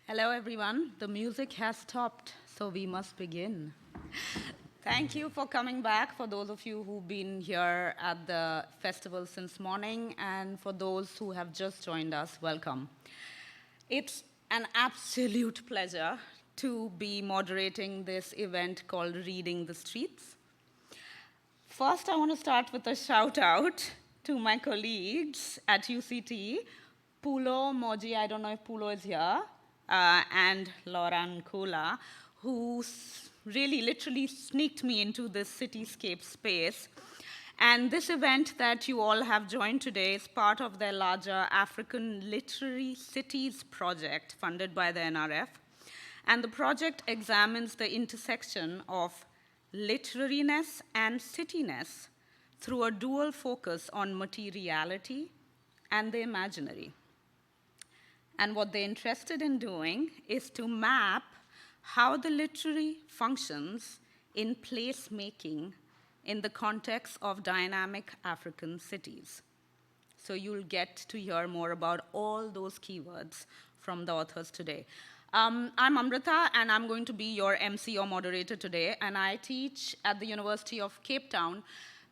Hello, everyone. The music has stopped, so we must begin. Thank you for coming back, for those of you who've been here at the festival since morning, and for those who have just joined us, welcome. It's an absolute pleasure to be moderating this event called Reading the Streets. First, I want to start with a shout out to my colleagues at UCT, Pulo, Moji, I don't know if Pulo is here, and Lauren Kula, who really literally sneaked me into this cityscape space. And this event that you all have joined today is part of their larger African Literary Cities project funded by the NRF. And the project examines the intersection of literariness and cityness through a dual focus on materiality and the imaginary. And what they're interested in doing is to map how the literary functions in placemaking in the context of dynamic African cities. So you'll get to hear more about all those keywords from the authors today. I'm Amrita, and I'm going to be your MC or moderator today, and I teach at the University of Cape Town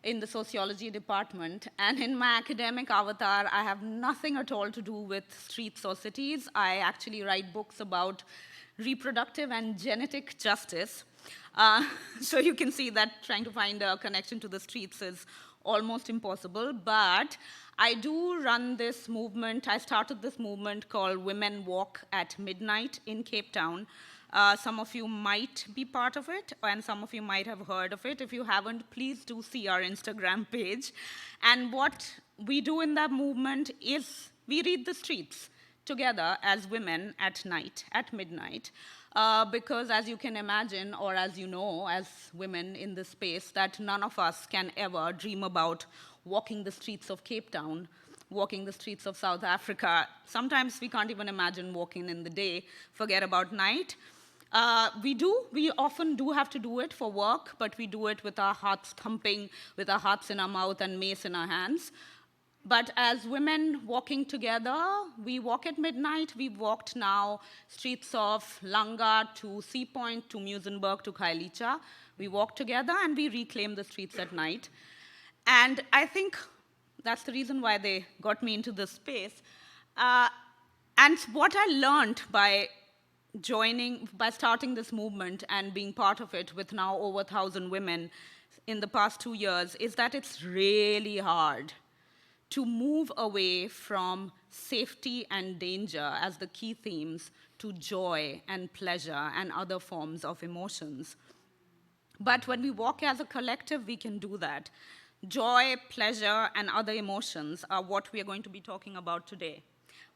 in the sociology department, and in my academic avatar, I have nothing at all to do with streets or cities. I actually write books about reproductive and genetic justice. So you can see that trying to find a connection to the streets is almost impossible, but I do run this movement. I started this movement called Women Walk at Midnight in Cape Town. Some of you might be part of it, and some of you might have heard of it. If you haven't, please do see our Instagram page. And what we do in that movement is we read the streets together as women at night, at midnight, because as you can imagine, or as you know, as women in this space, that none of us can ever dream about walking the streets of Cape Town, walking the streets of South Africa. Sometimes we can't even imagine walking in the day, forget about night. We often do have to do it for work, but we do it with our hearts thumping, with our hearts in our mouth and mace in our hands. But as women walking together, we walk at midnight. We've walked now streets of Langa to Sea Point to Muizenberg to Khayelitsha. We walk together and we reclaim the streets at night. And I think that's the reason why they got me into this space. And what I learned by starting this movement and being part of it with now over 1,000 women in the past 2 years is that it's really hard to move away from safety and danger as the key themes to joy and pleasure and other forms of emotions. But when we walk as a collective, we can do that. Joy, pleasure, and other emotions are what we are going to be talking about today.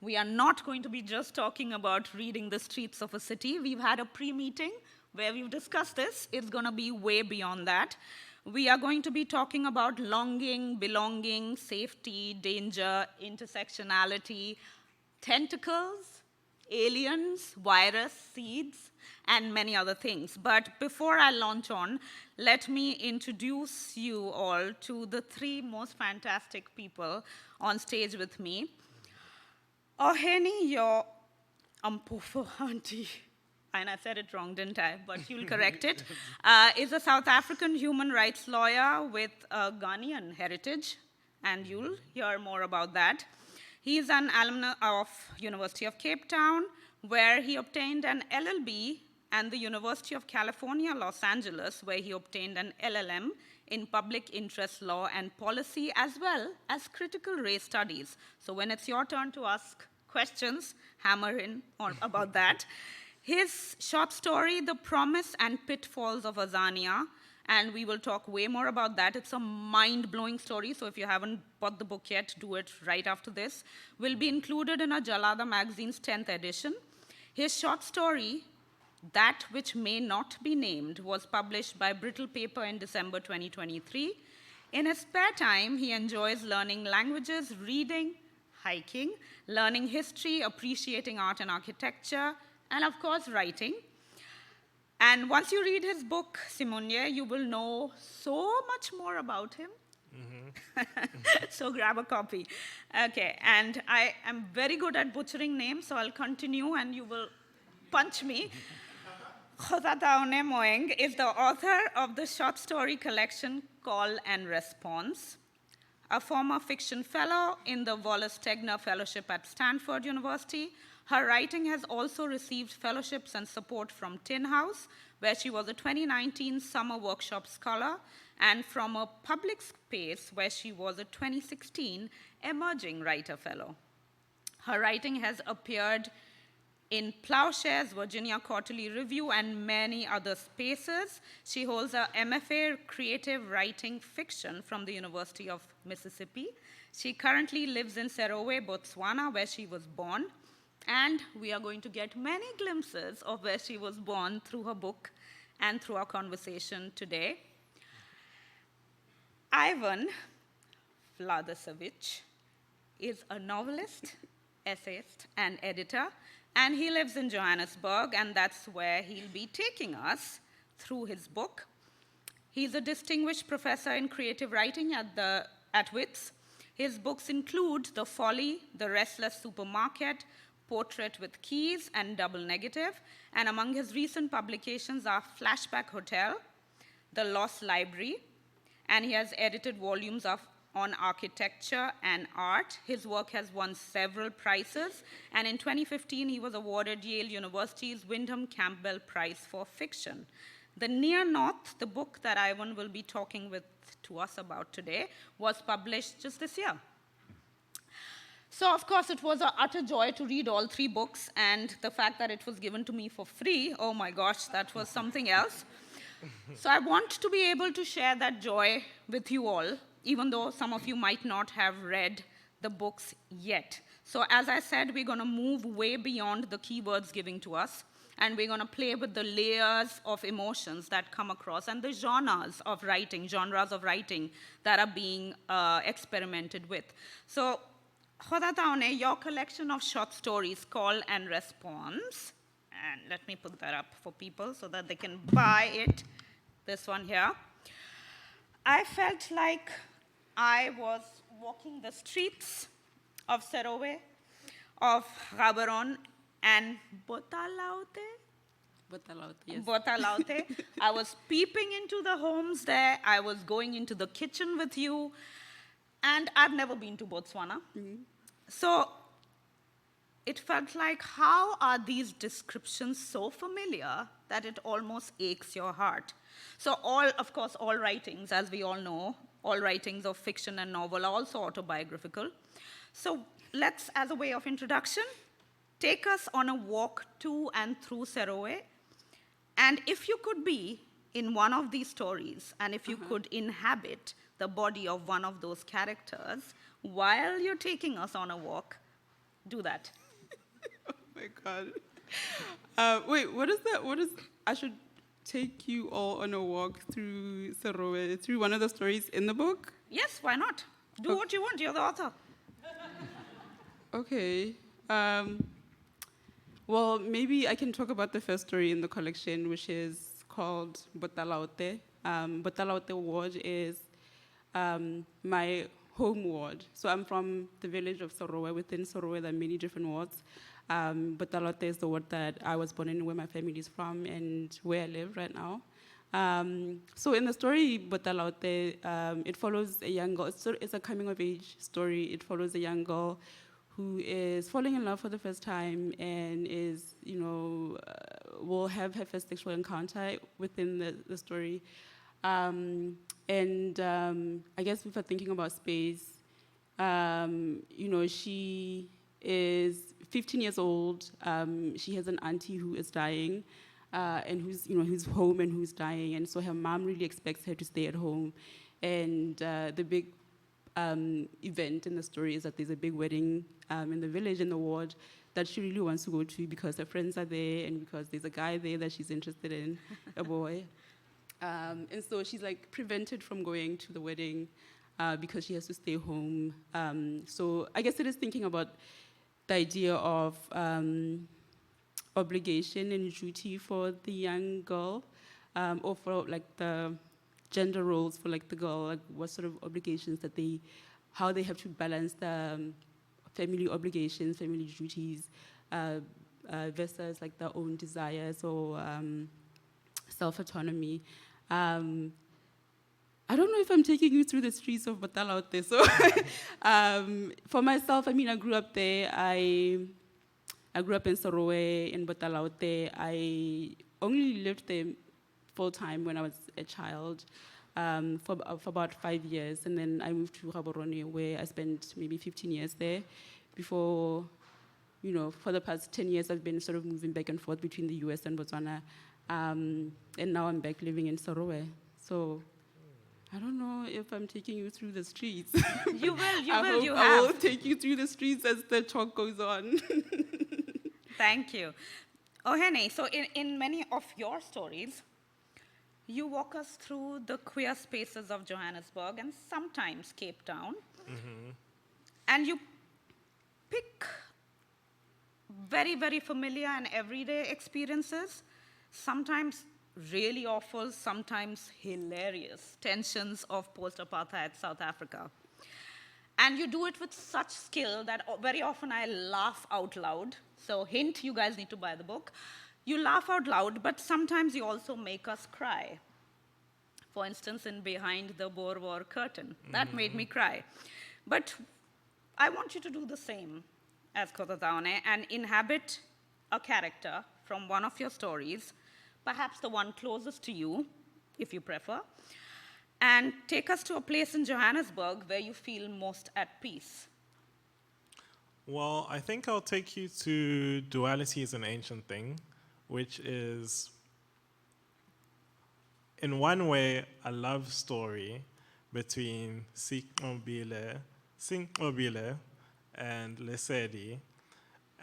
We are not going to be just talking about reading the streets of a city. We've had a pre-meeting where we've discussed this. It's going to be way beyond that. We are going to be talking about longing, belonging, safety, danger, intersectionality, tentacles, aliens, virus, seeds, and many other things. But before I launch on, let me introduce you all to the 3 most fantastic people on stage with me. Ohene Yaw Ampofo-Anti, and I said it wrong, didn't I? But you'll correct it, is a South African human rights lawyer with a Ghanaian heritage, and you'll hear more about that. He is an alumni of University of Cape Town, where he obtained an LLB, and the University of California, Los Angeles, where he obtained an LLM in public interest law and policy, as well as critical race studies. So when it's your turn to ask questions, hammer in about that. His short story, The Promise and Pitfalls of Azania, and we will talk way more about that. It's a mind-blowing story, so if you haven't bought the book yet, do it right after this, will be included in a Jalada magazine's 10th edition. His short story, That Which May Not Be Named, was published by Brittle Paper in December 2023. In his spare time, he enjoys learning languages, reading, hiking, learning history, appreciating art and architecture, and of course, writing. And once you read his book, Simunye, you will know so much more about him. So grab a copy. Okay, and I am very good at butchering names, so I'll continue and you will punch me. Gothataone Moeng is the author of the short story collection Call and Response, a former fiction fellow in the Wallace Stegner Fellowship at Stanford University. Her writing has also received fellowships and support from Tin House, where she was a 2019 Summer Workshop Scholar, and from a public space where she was a 2016 Emerging Writer Fellow. Her writing has appeared in Plowshares, Virginia Quarterly Review, and many other spaces. She holds a MFA Creative Writing Fiction from the University of Mississippi. She currently lives in Serowe, Botswana, where she was born. And we are going to get many glimpses of where she was born through her book and through our conversation today. Ivan Vladislavić is a novelist, essayist, and editor, and he lives in Johannesburg, and that's where he'll be taking us through his book. He's a distinguished professor in creative writing at Wits. His books include The Folly, The Restless Supermarket, Portrait with Keys, and Double Negative. And among his recent publications are Flashback Hotel, The Lost Library, and he has edited volumes on architecture and art. His work has won several prizes, and in 2015, he was awarded Yale University's Wyndham Campbell Prize for Fiction. The Near North, the book that Ivan will be talking to us about today, was published just this year. So, of course, it was an utter joy to read all three books, and the fact that it was given to me for free, oh my gosh, that was something else. So I want to be able to share that joy with you all, even though some of you might not have read the books yet. So as I said, we're going to move way beyond the keywords given to us, and we're going to play with the layers of emotions that come across and the genres of writing that are being experimented with. So, Gothataone, your collection of short stories, Call and Response, and let me put that up for people so that they can buy it, this one here. I felt like I was walking the streets of Serowe, of Gaborone, and Bothalaute. Yes. Bothalaute. I was peeping into the homes there. I was going into the kitchen with you. And I've never been to Botswana. Mm-hmm. So it felt like, how are these descriptions so familiar that it almost aches your heart? So of course, all writings, as we all know, all writings of fiction and novel are also autobiographical. So let's, as a way of introduction, take us on a walk to and through Serowe. And if you could be in one of these stories, and if you could inhabit the body of one of those characters while you're taking us on a walk, do that. Oh my God. Wait, what is that? I should take you all on a walk through Serowe, through one of the stories in the book? Yes, why not? Do what you want, you're the author. Okay. Well, maybe I can talk about the first story in the collection, which is called Bothalaute. Bothalaute ward is my home ward. So I'm from the village of Serowe. Within Serowe, there are many different wards. Bothalaute is the ward that I was born in, where my family is from, and where I live right now. So in the story Bothalaute, it follows a young girl. It's a coming-of-age story. It follows a young girl who is falling in love for the first time and is, will have her first sexual encounter within the story. I guess if we're thinking about space, she is 15 years old. She has an auntie who is dying, and who's home and who's dying, and so her mom really expects her to stay at home. And the big event in the story is that there's a big wedding in the village, in the ward, that she really wants to go to because her friends are there and because there's a guy there that she's interested in, a boy. And so she's like prevented from going to the wedding because she has to stay home. So I guess it is thinking about the idea of obligation and duty for the young girl, or for like the gender roles for like the girl, like what sort of obligations how they have to balance the family obligations, family duties, versus like their own desires or self-autonomy. I don't know if I'm taking you through the streets of Gothataone. So for myself, I mean, I grew up there. I grew up in Sorowe, in Gothataone. I only lived there full-time when I was a child for about 5 years. And then I moved to Gaborone, where I spent maybe 15 years there before, you know, for the past 10 years, I've been sort of moving back and forth between the US and Botswana. And now I'm back living in Sorowe. So I don't know if I'm taking you through the streets. You I will take you through the streets as the talk goes on. Thank you. Ohene, so in many of your stories, you walk us through the queer spaces of Johannesburg and sometimes Cape Town. Mm-hmm. And you pick very, very familiar and everyday experiences, sometimes really awful, sometimes hilarious tensions of post-apartheid South Africa. And you do it with such skill that very often I laugh out loud. So hint, you guys need to buy the book. You laugh out loud, but sometimes you also make us cry. For instance, in Behind the Boer War Curtain. That made me cry. But I want you to do the same as Gothataone and inhabit a character from one of your stories, perhaps the one closest to you, if you prefer, and take us to a place in Johannesburg where you feel most at peace. Well, I think I'll take you to Duality is an Ancient Thing, which is, in one way, a love story between Sinkobile and Lesedi.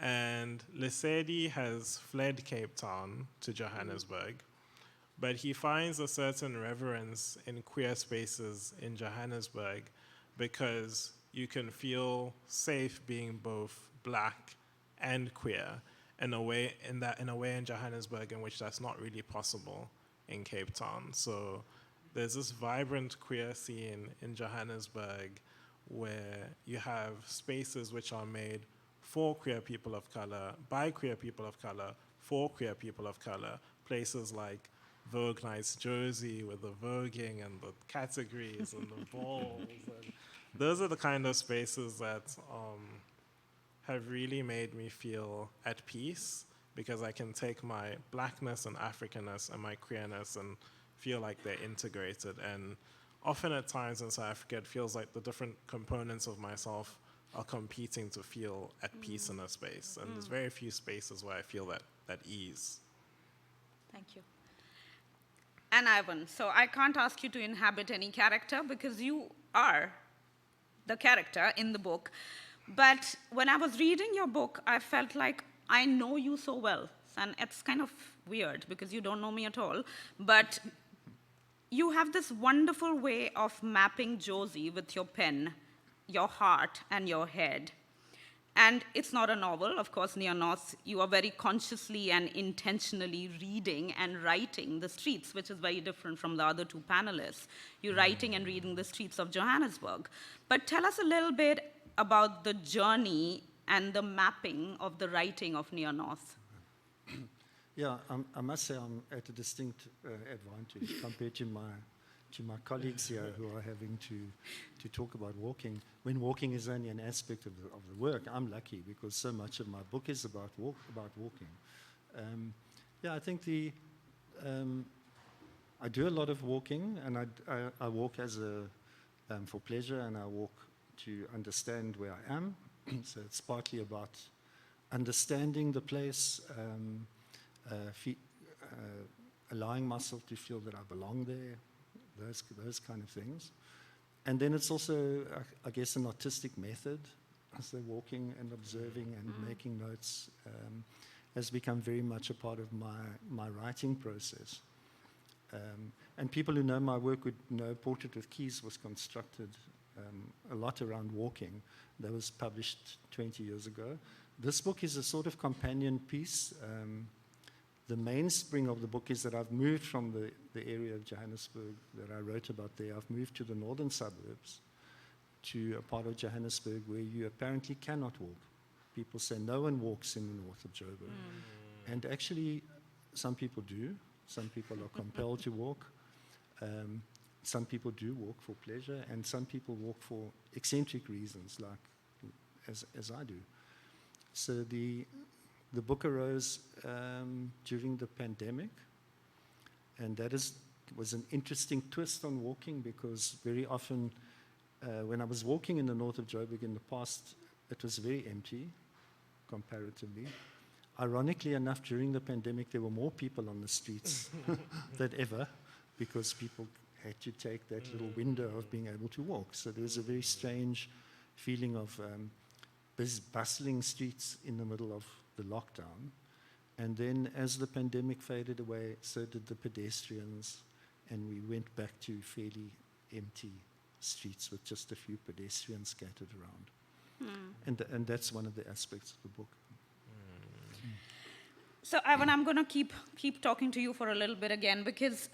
And Lesedi has fled Cape Town to Johannesburg, but he finds a certain reverence in queer spaces in Johannesburg because you can feel safe being both black and queer in a way in Johannesburg in which that's not really possible in Cape Town. So there's this vibrant queer scene in Johannesburg where you have spaces which are made for queer people of color, by queer people of color, for queer people of color. Places like Vogue Nights Jersey with the voguing and the categories and the balls. And those are the kind of spaces that have really made me feel at peace because I can take my blackness and Africanness and my queerness and feel like they're integrated. And often at times in South Africa, it feels like the different components of myself are competing to feel at peace in a space. And there's very few spaces where I feel that ease. Thank you. And Ivan, so I can't ask you to inhabit any character because you are the character in the book. But when I was reading your book, I felt like I know you so well. And it's kind of weird because you don't know me at all. But you have this wonderful way of mapping Josie with your pen, your heart, and your head. And it's not a novel, of course, Near North. You are very consciously and intentionally reading and writing the streets, which is very different from the other two panelists. You're writing and reading the streets of Johannesburg. But tell us a little bit about the journey and the mapping of the writing of Near North. Yeah, I must say I'm at a distinct advantage compared to my colleagues here who are having to talk about walking. When walking is only an aspect of the work, I'm lucky because so much of my book is about walking. I think I do a lot of walking, and I walk for pleasure, and I walk to understand where I am. So it's partly about understanding the place, allowing myself to feel that I belong there, those kind of things. And then it's also, I guess, an artistic method. So walking and observing and making notes has become very much a part of my writing process. And people who know my work would know Portrait with Keys was constructed a lot around walking. That was published 20 years ago. This book is a sort of companion piece. The mainspring of the book is that I've moved from the area of Johannesburg that I wrote about there. I've moved to the northern suburbs, to a part of Johannesburg where you apparently cannot walk. People say no one walks in the north of Joburg. And actually, some people do. Some people are compelled to walk. Some people do walk for pleasure, and some people walk for eccentric reasons, like as I do. So the book arose during the pandemic, and that was an interesting twist on walking, because very often when I was walking in the north of Joburg in the past, it was very empty comparatively. Ironically enough, during the pandemic, there were more people on the streets than ever, because people had to take that little window of being able to walk. So there was a very strange feeling of bustling streets in the middle of the lockdown. And then as the pandemic faded away, so did the pedestrians, and we went back to fairly empty streets with just a few pedestrians scattered around. And that's one of the aspects of the book. So, Ivan, I'm going to keep talking to you for a little bit again, because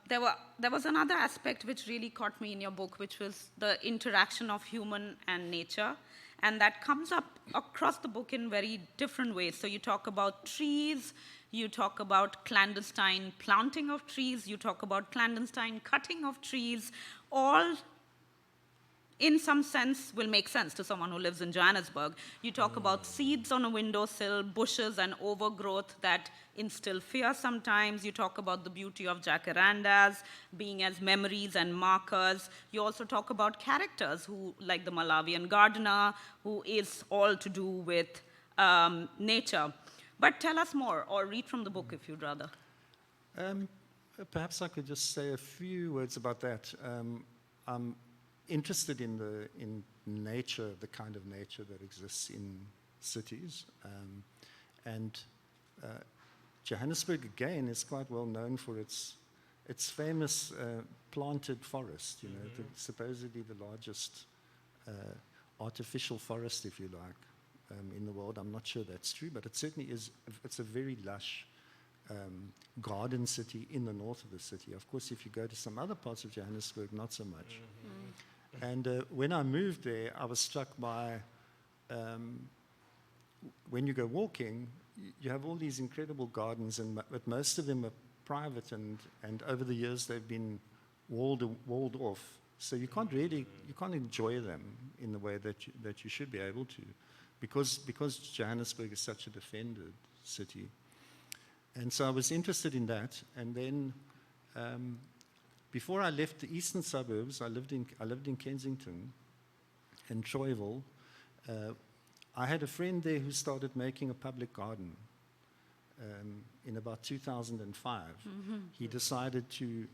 there was another aspect which really caught me in your book, which was the interaction of human and nature. And that comes up across the book in very different ways. So you talk about trees, you talk about clandestine planting of trees, you talk about clandestine cutting of trees, all in some sense will make sense to someone who lives in Johannesburg. You talk about seeds on a windowsill, bushes and overgrowth that instill fear sometimes. You talk about the beauty of jacarandas being as memories and markers. You also talk about characters who, like the Malawian gardener, who is all to do with nature. But tell us more, or read from the book if you'd rather. Perhaps I could just say a few words about that. I'm interested in nature, the kind of nature that exists in cities. And Johannesburg, again, is quite well known for its famous planted forest, supposedly the largest artificial forest, if you like, in the world. I'm not sure that's true, but it certainly is. It's a very lush garden city in the north of the city. Of course, if you go to some other parts of Johannesburg, not so much. And when I moved there, I was struck by, when you go walking, you have all these incredible gardens, but most of them are private, and over the years they've been walled off. So you can't enjoy them in the way that you should be able to, because Johannesburg is such a defended city. And so I was interested in that, and then before I left the eastern suburbs, I lived in Kensington and Troyville. I had a friend there who started making a public garden in about 2005. He decided to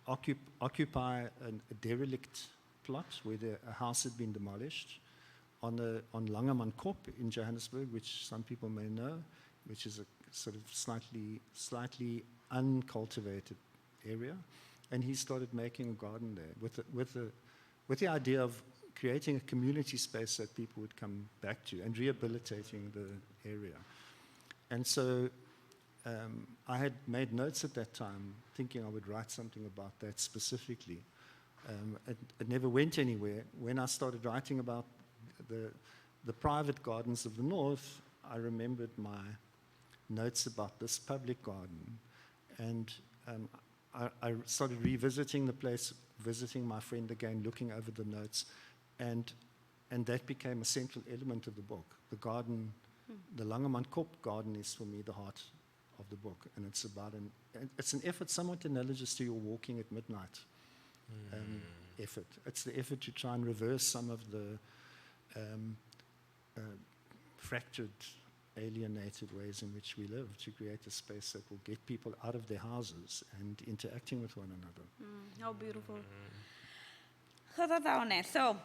occupy a derelict plot where a house had been demolished on Langeman-Kop in Johannesburg, which some people may know, which is a sort of slightly uncultivated area. And he started making a garden there with the idea of creating a community space that people would come back to and rehabilitating the area. And so I had made notes at that time, thinking I would write something about that specifically. It never went anywhere. When I started writing about the private gardens of the north, I remembered my notes about this public garden. And I started revisiting the place, visiting my friend again, looking over the notes, and that became a central element of the book. The garden, the Langeman-Kop garden, is for me the heart of the book, and it's about it's an effort somewhat analogous to your walking at midnight effort. It's the effort to try and reverse some of the fractured, alienated ways in which we live, to create a space that will get people out of their houses and interacting with one another. How beautiful. Gothataone. So,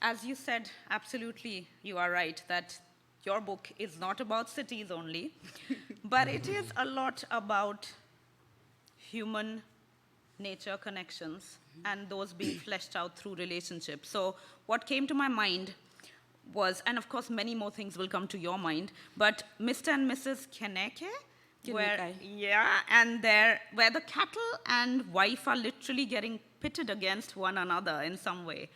as you said, absolutely, you are right that your book is not about cities only, but it is a lot about human-nature connections and those being fleshed out through relationships. So what came to my mind was, and of course many more things will come to your mind, but Mr. and Mrs. Keneke, and where the cattle and wife are literally getting pitted against one another in some way.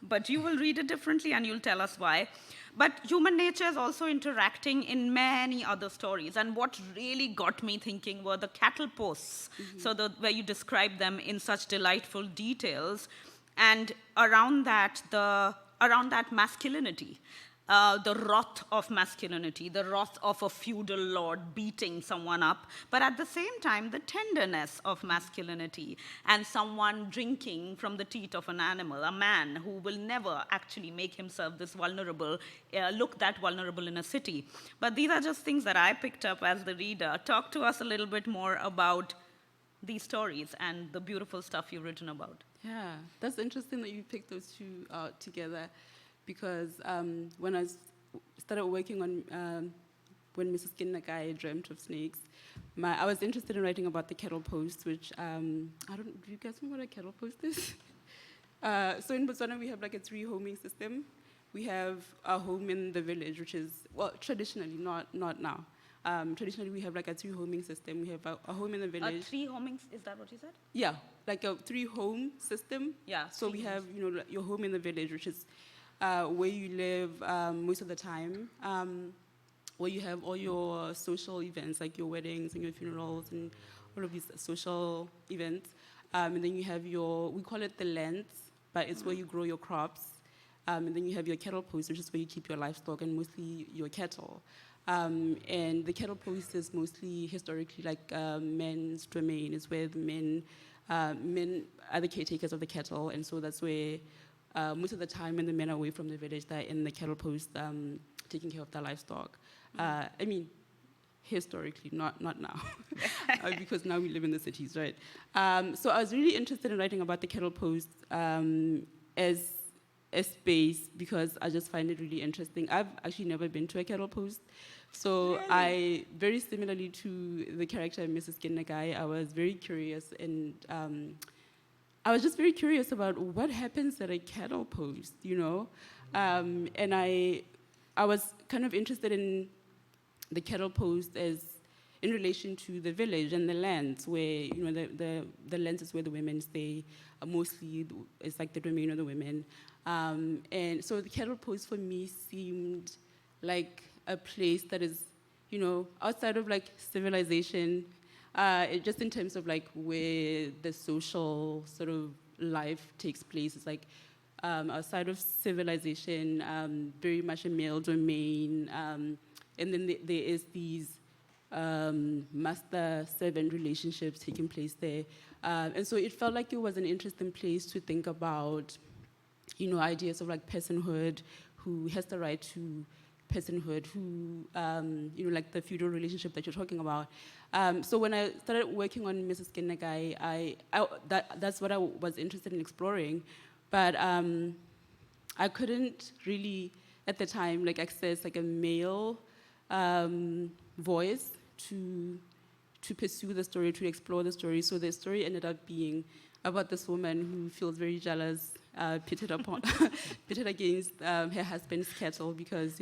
but you will read it differently and you'll tell us why. But human nature is also interacting in many other stories. And what really got me thinking were the cattle posts, where you describe them in such delightful details. And around that masculinity. The wrath of masculinity, the wrath of a feudal lord beating someone up, but at the same time, the tenderness of masculinity and someone drinking from the teat of an animal, a man who will never actually make himself this vulnerable, look that vulnerable in a city. But these are just things that I picked up as the reader. Talk to us a little bit more about these stories and the beautiful stuff you've written about. Yeah, that's interesting that you picked those two out together. Because when I started working on, when Mrs. Kinnagai dreamt of snakes, I was interested in writing about the cattle post, which, do you guys know what a cattle post is? So in Botswana, we have like a 3-homing system. We have a home in the village, which is, well, traditionally, not now. Traditionally, we have like a 3-homing system. We have a home in the village. 3 homings, is that what you said? Yeah, like a 3-home system. Yeah. So we have, your home in the village, which is where you live most of the time, where you have all your social events, like your weddings and your funerals and all of these social events. And then you have we call it the lands, but it's where you grow your crops. And then you have your cattle post, which is where you keep your livestock and mostly your cattle. And the cattle post is mostly historically like men's domain. It's where the men are the caretakers of the cattle, and so that's where most of the time when the men are away from the village, they're in the cattle post taking care of their livestock. I mean, historically, not now, because now we live in the cities, right? So I was really interested in writing about the cattle post as a space because I just find it really interesting. I've actually never been to a cattle post. So really? I, very similarly to the character of Mrs. Kinnagai, I was very curious and I was just very curious about what happens at a cattle post, and I was kind of interested in the cattle post as in relation to the village and the lands where, the lands is where the women stay, mostly it's like the domain of the women. And so the cattle post for me seemed like a place that is, outside of like civilization, just in terms of like where the social sort of life takes place. It's like outside of civilization, very much a male domain. And then there is these master-servant relationships taking place there. And so it felt like it was an interesting place to think about, ideas of like personhood, who has the right to personhood, who, like the feudal relationship that you're talking about. So when I started working on Mrs. Kinnagai, that's what I was interested in exploring. But I couldn't really, at the time, like access like a male voice to pursue the story, to explore the story. So the story ended up being about this woman who feels very jealous, pitted against her husband's cattle because,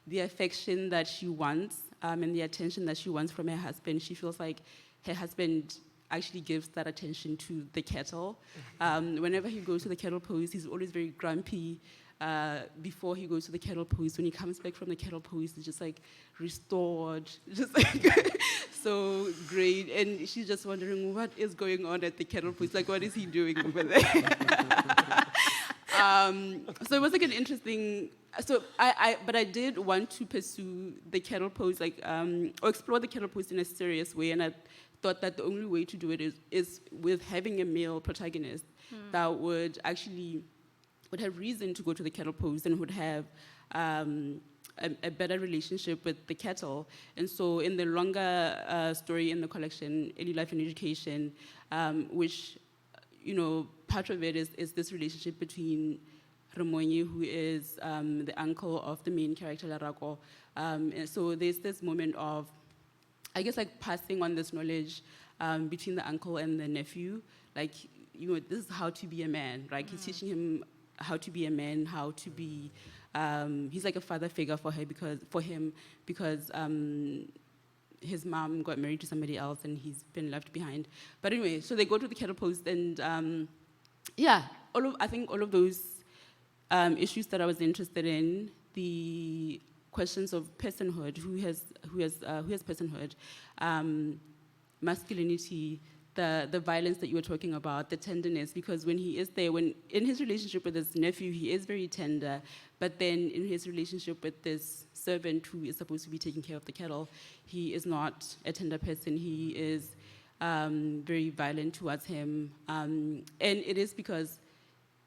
the affection that she wants and the attention that she wants from her husband, she feels like her husband actually gives that attention to the cattle. Whenever he goes to the cattle post, he's always very grumpy. Before he goes to the cattle post, when he comes back from the cattle post, he's just like restored, just like so great. And she's just wondering what is going on at the cattle post, like what is he doing over there? So it was like an interesting. So but I did want to pursue the cattle post, like or explore the cattle post in a serious way, and I thought that the only way to do it is with having a male protagonist that would have reason to go to the cattle post and would have a better relationship with the cattle. And so in the longer story in the collection, Early Life and Education, which, part of it is this relationship between Moeng, who is the uncle of the main character, Larako. And so there's this moment of, I guess, like passing on this knowledge between the uncle and the nephew. Like, this is how to be a man, right? He's teaching him how to be a man, how to be, he's like a father figure for him because his mom got married to somebody else and he's been left behind. But anyway, so they go to the cattle post and I think all of those issues that I was interested in, the questions of personhood, who has personhood, masculinity, the violence that you were talking about, the tenderness, because when he is there, when in his relationship with his nephew, he is very tender, but then in his relationship with this servant who is supposed to be taking care of the cattle, he is not a tender person. He is very violent towards him, and it is because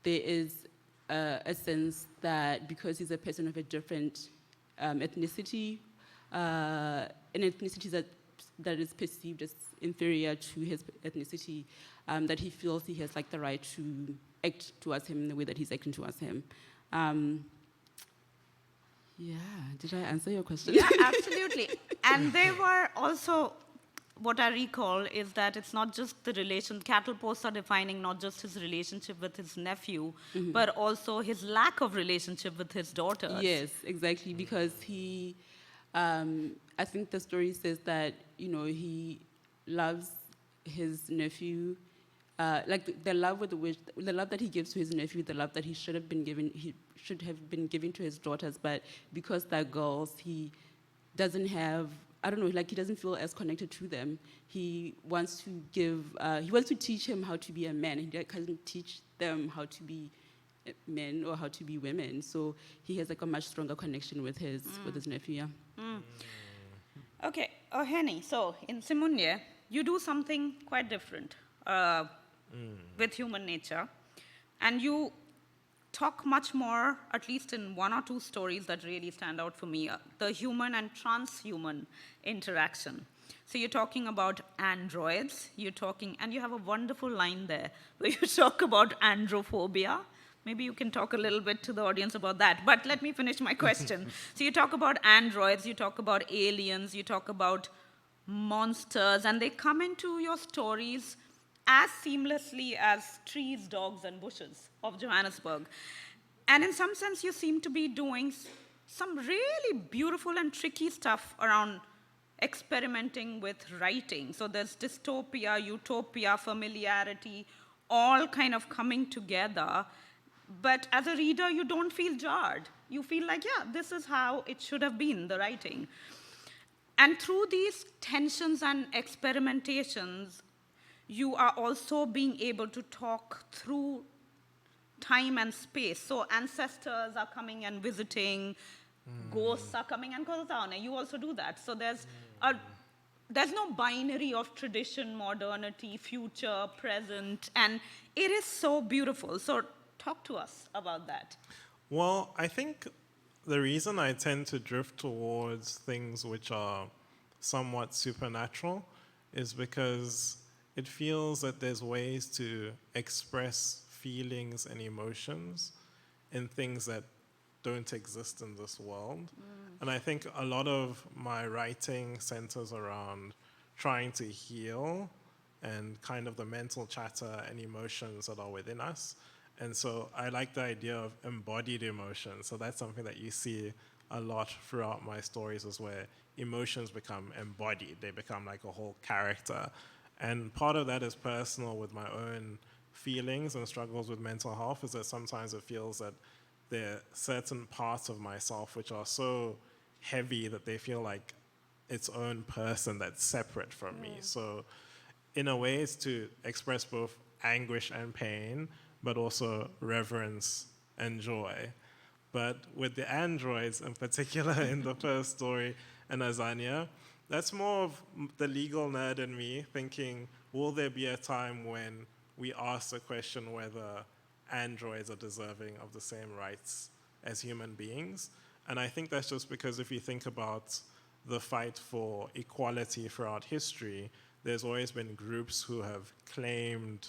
there is a sense that because he's a person of a different ethnicity, an ethnicity that is perceived as inferior to his ethnicity, that he feels he has like the right to act towards him in the way that he's acting towards him. Yeah, did I answer your question? Yeah, absolutely. And they were also, what I recall is that it's not just the relation, cattle posts are defining not just his relationship with his nephew, but also his lack of relationship with his daughters. Yes, exactly, because he, I think the story says that, you know, he loves his nephew, like the love with which, the love that he gives to his nephew, the love that he should have been giving to his daughters, but because they're girls, he doesn't have, I don't know, like he doesn't feel as connected to them. He wants to teach him how to be a man. He doesn't teach them how to be men or how to be women. So he has like a much stronger connection with his nephew. Yeah. Okay, Ohene, so in Simunye, you do something quite different with human nature, and you talk much more, at least in one or two stories that really stand out for me, the human and transhuman interaction. So you're talking about androids, and you have a wonderful line there where you talk about androphobia. Maybe you can talk a little bit to the audience about that, but let me finish my question. So you talk about androids, you talk about aliens, you talk about monsters, and they come into your stories as seamlessly as trees, dogs, and bushes of Johannesburg. And in some sense, you seem to be doing some really beautiful and tricky stuff around experimenting with writing. So there's dystopia, utopia, familiarity, all kind of coming together. But as a reader, you don't feel jarred. You feel like, yeah, this is how it should have been, the writing. And through these tensions and experimentations, you are also being able to talk through time and space. So ancestors are coming and visiting, ghosts are coming, and Gothataone, you also do that. So there's no binary of tradition, modernity, future, present, and it is so beautiful. So talk to us about that. Well, I think the reason I tend to drift towards things which are somewhat supernatural is because it feels that there's ways to express feelings and emotions in things that don't exist in this world. And I think a lot of my writing centers around trying to heal and kind of the mental chatter and emotions that are within us. And so I like the idea of embodied emotions. So that's something that you see a lot throughout my stories, is where emotions become embodied. They become like a whole character. And part of that is personal with my own feelings and struggles with mental health, is that sometimes it feels that there are certain parts of myself which are so heavy that they feel like its own person that's separate from me. So in a way, it's to express both anguish and pain, but also reverence and joy. But with the androids in particular in the first story, and Azania, that's more of the legal nerd in me thinking, will there be a time when we ask the question whether androids are deserving of the same rights as human beings? And I think that's just because if you think about the fight for equality throughout history, there's always been groups who have claimed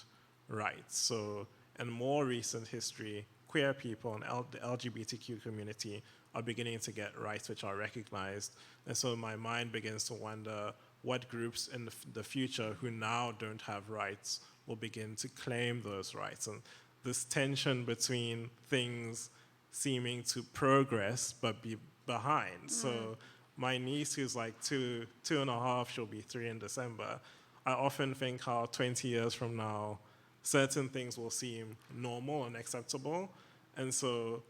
rights. So in more recent history, queer people and the LGBTQ community are beginning to get rights which are recognized. And so my mind begins to wonder what groups in the future who now don't have rights will begin to claim those rights. And this tension between things seeming to progress but be behind. So my niece, who's like two and a half, she'll be 3 in December, I often think how 20 years from now, certain things will seem normal and acceptable, And so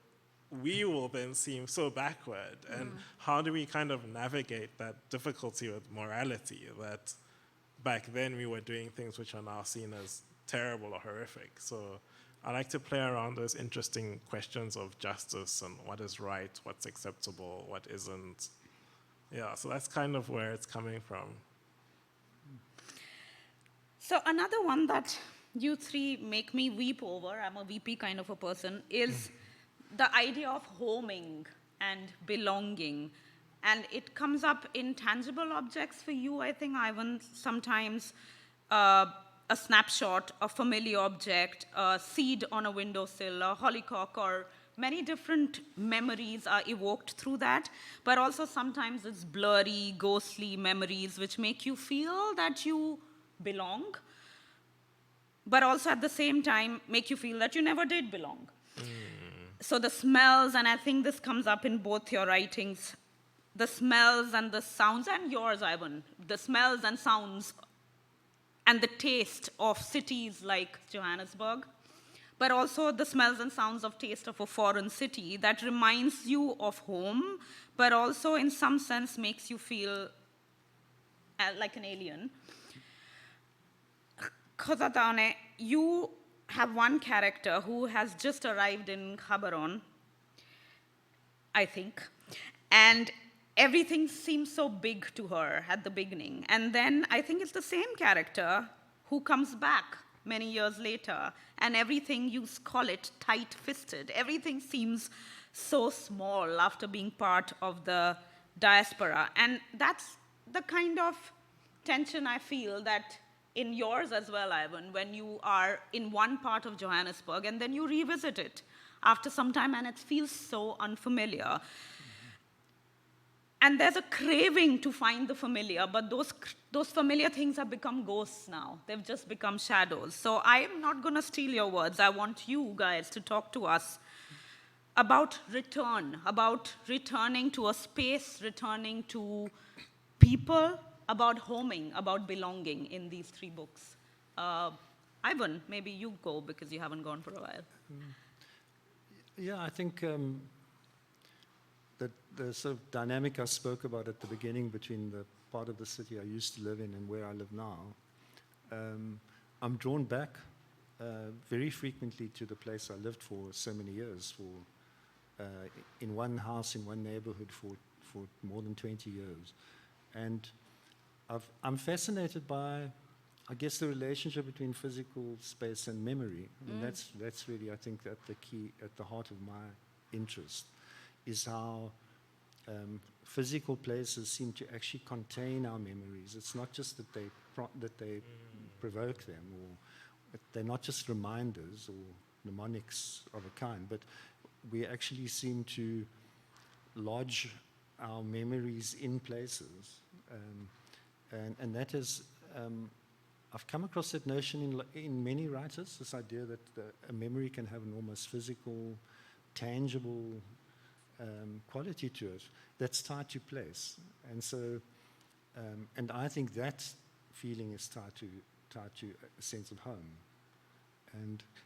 we will then seem so backward. And how do we kind of navigate that difficulty with morality, that back then we were doing things which are now seen as terrible or horrific? So I like to play around those interesting questions of justice and what is right, what's acceptable, what isn't. Yeah, so that's kind of where it's coming from. So another one that you three make me weep over, I'm a weepy kind of a person, is the idea of homing and belonging. And it comes up in tangible objects for you, I think, Ivan, sometimes a snapshot, a familiar object, a seed on a windowsill, a hollyhock, or many different memories are evoked through that. But also sometimes it's blurry, ghostly memories which make you feel that you belong, but also at the same time make you feel that you never did belong. So the smells, and I think this comes up in both your writings, the smells and the sounds, and yours, Ivan, the smells and sounds and the taste of cities like Johannesburg, but also the smells and sounds of taste of a foreign city that reminds you of home, but also in some sense makes you feel like an alien. Gothataone, you have one character who has just arrived in Gaborone, I think, and everything seems so big to her at the beginning. And then I think it's the same character who comes back many years later, and everything, you call it tight-fisted. Everything seems so small after being part of the diaspora. And that's the kind of tension I feel that in yours as well, Ivan, when you are in one part of Johannesburg and then you revisit it after some time and it feels so unfamiliar. And there's a craving to find the familiar, but those familiar things have become ghosts now. They've just become shadows. So I'm not going to steal your words. I want you guys to talk to us about return, about returning to a space, returning to people, about homing, about belonging in these three books. Ivan, maybe you go because you haven't gone for a while. Yeah, I think that the sort of dynamic I spoke about at the beginning between the part of the city I used to live in and where I live now, I'm drawn back very frequently to the place I lived for so many years, in one house, in one neighborhood for more than 20 years. And I'm fascinated by, I guess, the relationship between physical space and memory. And that's really, I think, at the key, at the heart of my interest, is how physical places seem to actually contain our memories. It's not just that they provoke them, or they're not just reminders or mnemonics of a kind, but we actually seem to lodge our memories in places. And that is, I've come across that notion in many writers, this idea that a memory can have an almost physical, tangible quality to it that's tied to place. And so, and I think that feeling is tied to a sense of home.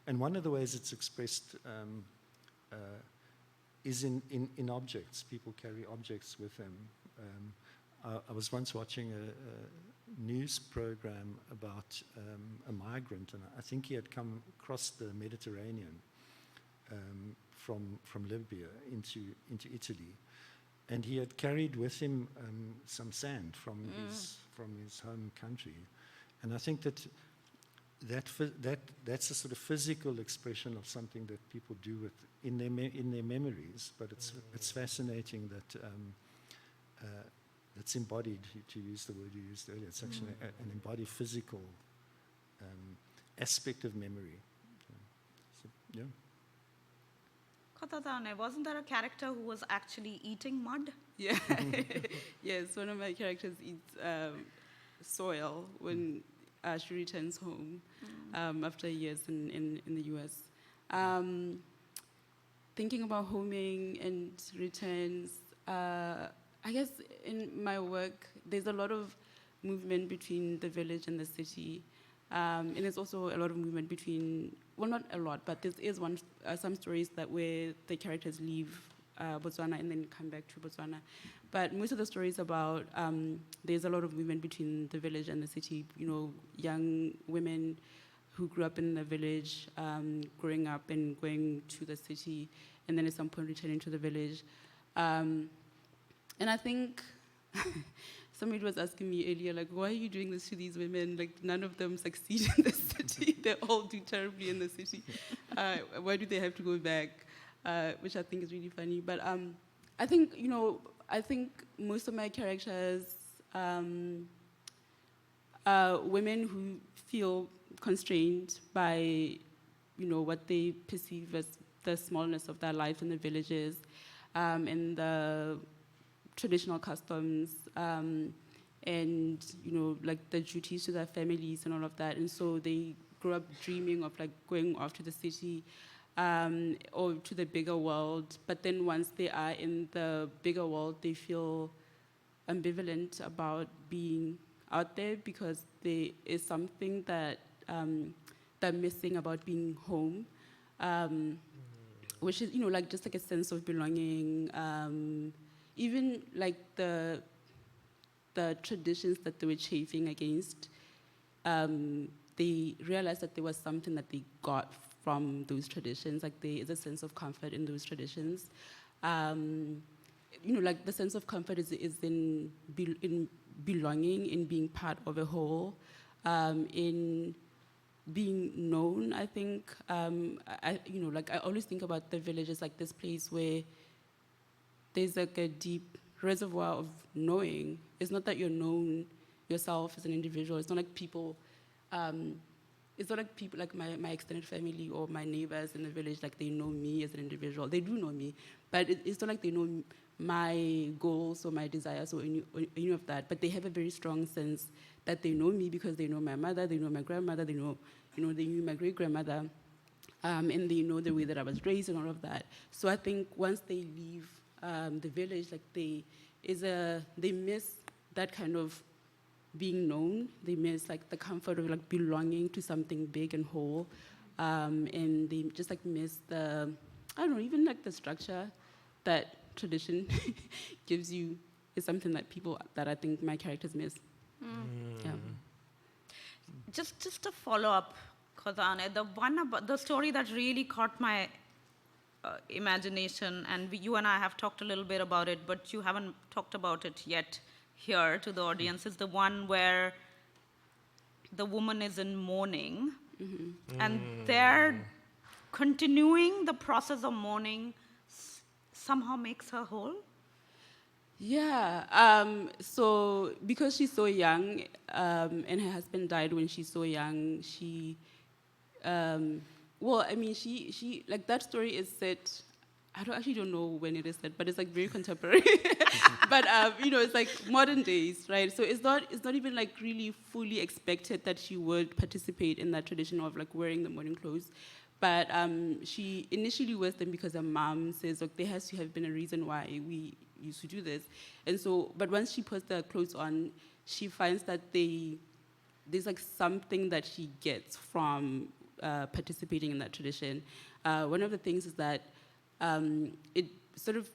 And one of the ways it's expressed is in objects. People carry objects with them. I was once watching a news program about a migrant, and I think he had come across the Mediterranean from Libya into Italy, and he had carried with him some sand from his home country, and I think that's a sort of physical expression of something that people do in their memories, but it's fascinating that. It's embodied, to use the word you used earlier. It's actually an embodied physical aspect of memory. So, yeah. Gothataone, wasn't there a character who was actually eating mud? Yeah. Yes, one of my characters eats soil when she returns home after years in the US. Thinking about homing and returns, I guess in my work, there's a lot of movement between the village and the city. And there's also a lot of movement between well, not a lot, but there is some stories that where the characters leave Botswana and then come back to Botswana. But most of the stories about, there's a lot of movement between the village and the city, young women who grew up in the village, growing up and going to the city, and then at some point returning to the village. And I think somebody was asking me earlier, like, why are you doing this to these women? Like, none of them succeed in the city. They all do terribly in the city. Why do they have to go back? Which I think is really funny. But I think, I think most of my characters are women who feel constrained by, what they perceive as the smallness of their life in the villages, and the traditional customs, and like the duties to their families and all of that. And so they grow up dreaming of like going off to the city, or to the bigger world. But then once they are in the bigger world, they feel ambivalent about being out there because there is something that they're missing about being home, which is, like just like a sense of belonging. Even like the traditions that they were chafing against, they realized that there was something that they got from those traditions. Like there is a sense of comfort in those traditions. Like the sense of comfort is in belonging, in being part of a whole, in being known. I think like I always think about the village as like this place where there's like a deep reservoir of knowing. It's not that you're known yourself as an individual. It's not like people. It's not like people like my extended family or my neighbors in the village, like they know me as an individual. They do know me, but it's not like they know my goals or my desires or any of that. But they have a very strong sense that they know me because they know my mother, they know my grandmother, they know, they knew my great-grandmother, and they know the way that I was raised and all of that. So I think once they leave the village, like they miss that kind of being known. They miss like the comfort of like belonging to something big and whole, and they just like miss the, I don't know, even like the structure that tradition gives you is something that I think my characters miss. Yeah. Just a follow-up, Gothataone, the story that really caught my imagination, and you and I have talked a little bit about it, but you haven't talked about it yet here to the audience, is the one where the woman is in mourning, and they're continuing the process of mourning somehow makes her whole. Yeah. So because she's so young, and her husband died when she's so young, she like that story is set. I don't know when it is set, but it's like very contemporary. But it's like modern days, right? So it's not even like really fully expected that she would participate in that tradition of like wearing the mourning clothes. But she initially wears them because her mom says, look, there has to have been a reason why we used to do this. And so, but once she puts the clothes on, she finds that there's like something that she gets from participating in that tradition. One of the things is that it sort of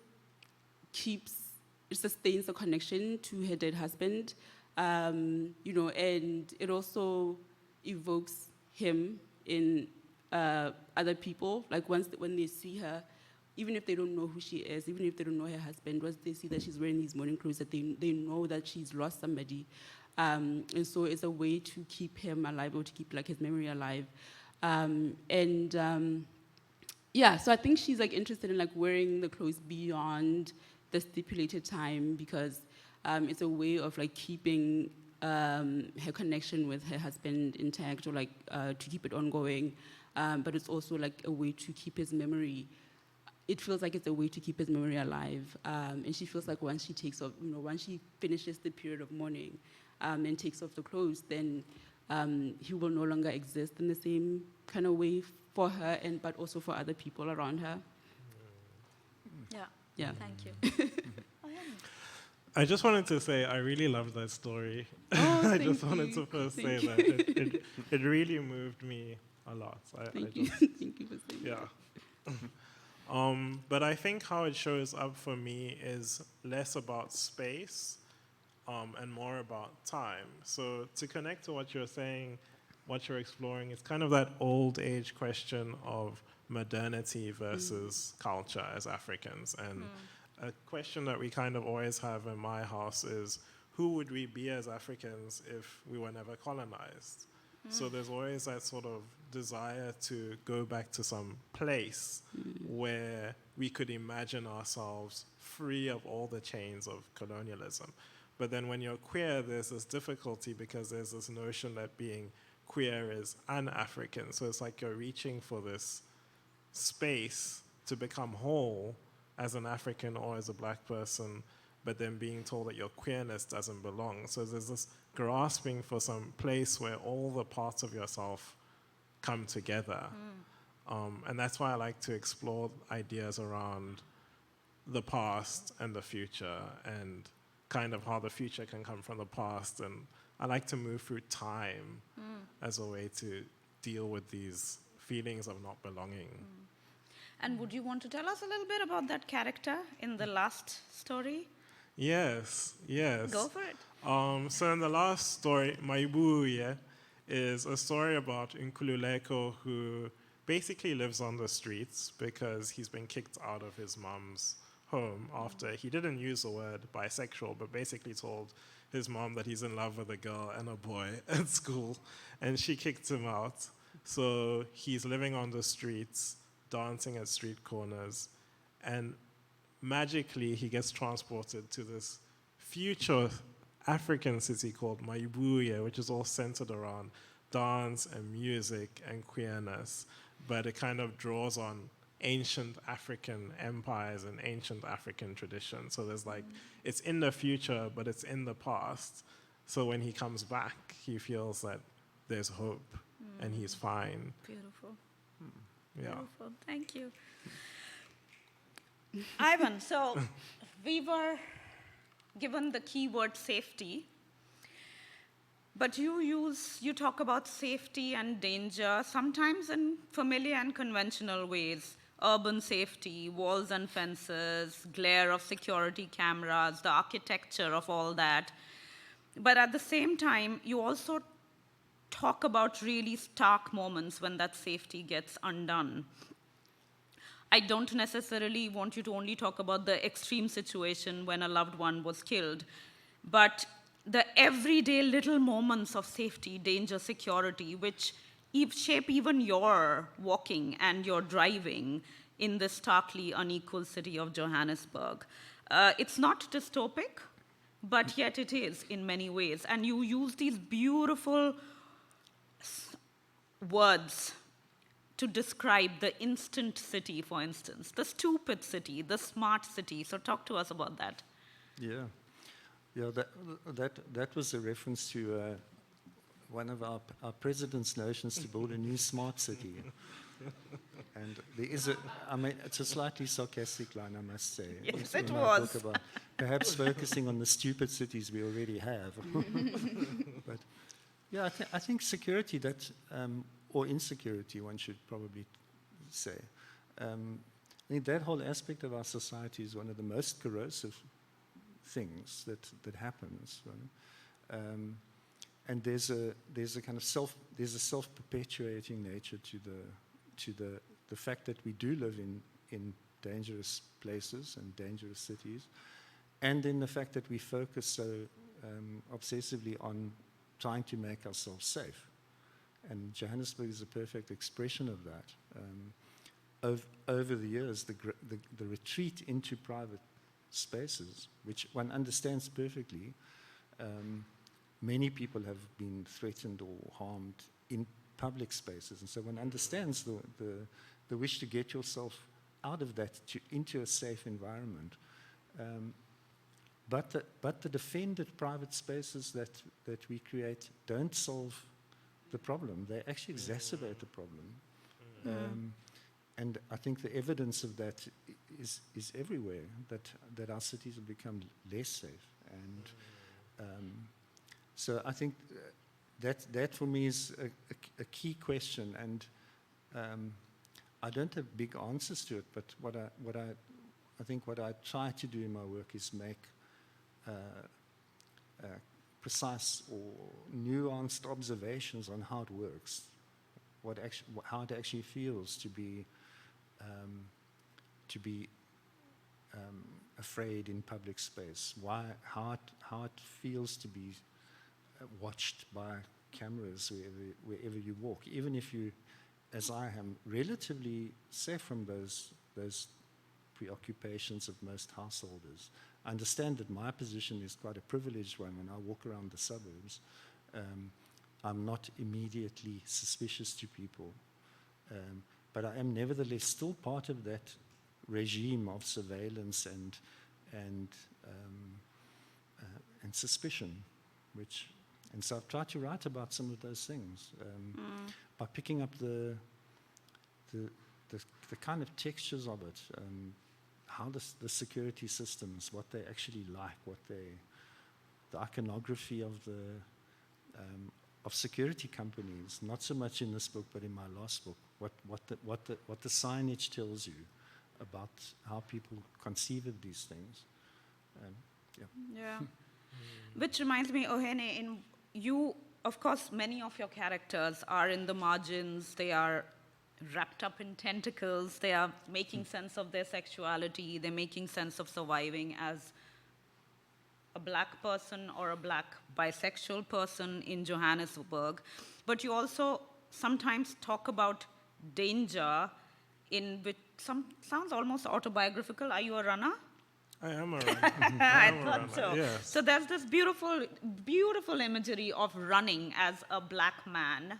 it sustains the connection to her dead husband, and it also evokes him in other people. Like when they see her, even if they don't know who she is, even if they don't know her husband, once they see that she's wearing these mourning clothes, that they know that she's lost somebody. And so it's a way to keep him alive or to keep like his memory alive. So I think she's like interested in like wearing the clothes beyond the stipulated time because it's a way of like keeping her connection with her husband intact or like to keep it ongoing. But it's also like a way to keep his memory. It feels like it's a way to keep his memory alive. And she feels like once she takes off, once she finishes the period of mourning and takes off the clothes, then he will no longer exist in the same kind of way for her, but also for other people around her. Yeah. Thank you. I just wanted to say I really loved that story. Oh, I just wanted to first say that it really moved me a lot. Thank you. Thank you for saying that. Yeah. But I think how it shows up for me is less about space and more about time. So to connect to what you're saying, what you're exploring, it's kind of that old age question of modernity versus culture as Africans. And a question that we kind of always have in my house is, who would we be as Africans if we were never colonized? So there's always that sort of desire to go back to some place where we could imagine ourselves free of all the chains of colonialism. But then when you're queer, there's this difficulty because there's this notion that being queer is un-African. So it's like you're reaching for this space to become whole as an African or as a black person, but then being told that your queerness doesn't belong. So there's this grasping for some place where all the parts of yourself come together. And that's why I like to explore ideas around the past and the future and kind of how the future can come from the past. And I like to move through time as a way to deal with these feelings of not belonging. And would you want to tell us a little bit about that character in the last story? Yes. Go for it. So in the last story, Maibuye is a story about Nkululeko who basically lives on the streets because he's been kicked out of his mom's home after he didn't use the word bisexual, but basically told his mom that he's in love with a girl and a boy at school, and she kicked him out. So he's living on the streets, dancing at street corners, and magically he gets transported to this future African city called Maibuye, which is all centered around dance and music and queerness, but it kind of draws on ancient African empires and ancient African traditions. So there's like, it's in the future, but it's in the past. So when he comes back, he feels that there's hope and he's fine. Beautiful. Yeah. Beautiful. Thank you. Ivan, so we were given the keyword safety, but you talk about safety and danger, sometimes in familiar and conventional ways. Urban safety, walls and fences, glare of security cameras, the architecture of all that. But at the same time, you also talk about really stark moments when that safety gets undone. I don't necessarily want you to only talk about the extreme situation when a loved one was killed, but the everyday little moments of safety, danger, security, which shape even your walking and your driving in this starkly unequal city of Johannesburg. It's not dystopic, but yet it is in many ways. And you use these beautiful words to describe the instant city, for instance, the stupid city, the smart city. So talk to us about that. Yeah, that was a reference to one of our president's notions to build a new smart city. And there is it's a slightly sarcastic line, I must say. Yes, in it my was. book about perhaps focusing on the stupid cities we already have. But yeah, I think security, or insecurity, one should probably say. I think that whole aspect of our society is one of the most corrosive things that happens. Right? And there's a kind of self-perpetuating nature to the fact that we do live in dangerous places and dangerous cities, and in the fact that we focus so obsessively on trying to make ourselves safe. And Johannesburg is a perfect expression of that. Over the years, the retreat into private spaces, which one understands perfectly, many people have been threatened or harmed in public spaces. And so one understands the wish to get yourself out of that into a safe environment. But the defended private spaces that we create don't solve the problem. They actually exacerbate the problem. And I think the evidence of that is everywhere, that our cities have become less safe. And so I think that for me is a key question, and I don't have big answers to it. But I think what I try to do in my work is make precise or nuanced observations on how it works, how it actually feels to be afraid in public space, how it feels to be watched by cameras wherever you walk, even if you, as I am, relatively safe from those preoccupations of most householders. I understand that my position is quite a privileged one. When I walk around the suburbs, I'm not immediately suspicious to people, but I am nevertheless still part of that regime of surveillance and suspicion, and so I've tried to write about some of those things by picking up the kind of textures of it, how the security systems, what they actually like, the iconography of of security companies. Not so much in this book, but in my last book, what the signage tells you about how people conceive of these things. Yeah. Which reminds me, Ohene, of course, many of your characters are in the margins. They are wrapped up in tentacles. They are making sense of their sexuality. They're making sense of surviving as a black person or a black bisexual person in Johannesburg. But you also sometimes talk about danger in which sounds almost autobiographical. Are you a runner? I am a runner. I thought so. Yes. So there's this beautiful, beautiful imagery of running as a black man,